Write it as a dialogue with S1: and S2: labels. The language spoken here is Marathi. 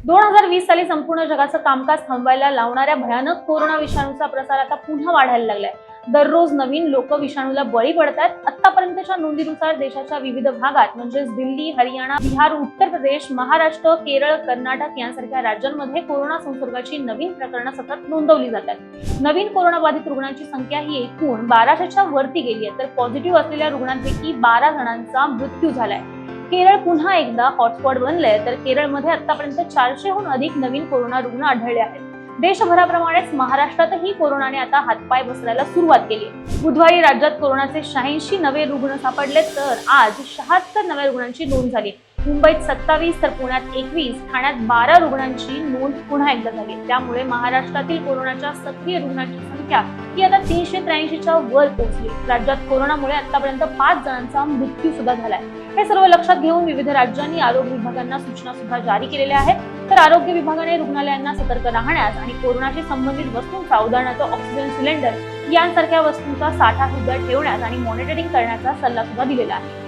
S1: 2020 साली संपूर्ण जगाचं कामकाज थांबवायला लावणाऱ्या भयानक कोरोना विषाणूचा प्रसार आता पुन्हा वाढायला लागलाय। दररोज नवीन लोक विषाणूला बळी पडतात। आतापर्यंतच्या नोंदीनुसार देशाच्या विविध भागात म्हणजेच दिल्ली, हरियाणा, बिहार, उत्तर प्रदेश, महाराष्ट्र, केरळ, कर्नाटक यांसारख्या राज्यांमध्ये कोरोना संसर्गाची नवीन प्रकरणं सतत नोंदवली जातात। नवीन कोरोना बाधित रुग्णांची संख्या ही एकूण 1200च्या वरती गेली आहे, तर पॉझिटिव्ह असलेल्या रुग्णांपैकी 12 जणांचा मृत्यू झालाय। केरळ पुन्हा एकदा हॉटस्पॉट बनलंय, तर केरळमध्ये आतापर्यंत 400हून अधिक नवीन कोरोना रुग्ण आढळले आहेत। देशभराप्रमाणेच महाराष्ट्रातही कोरोनाने आता हातपाय बसवायला सुरुवात केली। बुधवारी राज्यात कोरोनाचे 86 नवे रुग्ण सापडले, तर आज 76 नव्या रुग्णांची नोंद झाली। मुंबईत 27 तर पुण्यात 21, ठाण्यात 12 रुग्णांची नोंद पुन्हा एकदा झाली। त्यामुळे महाराष्ट्रातील कोरोनाच्या सक्रिय रुग्णांची संख्या ही आता 383च्या वर पोहोचली। राज्यात कोरोनामुळे आतापर्यंत 5 जणांचा मृत्यू सुद्धा झालाय। हे सर्व लक्षात घेऊन विविध राज्यांनी आरोग्य विभागांना सूचना सुद्धा जारी केलेल्या आहेत। तर आरोग्य विभागाने रुग्णालयांना सतर्क राहण्यास आणि कोरोनाशी संबंधित वस्तूंचा, उदाहरणार्थ ऑक्सिजन सिलेंडर यांसारख्या वस्तूंचा साठा सुद्धा ठेवण्यास आणि मॉनिटरिंग करण्याचा सल्ला सुद्धा दिलेला आहे।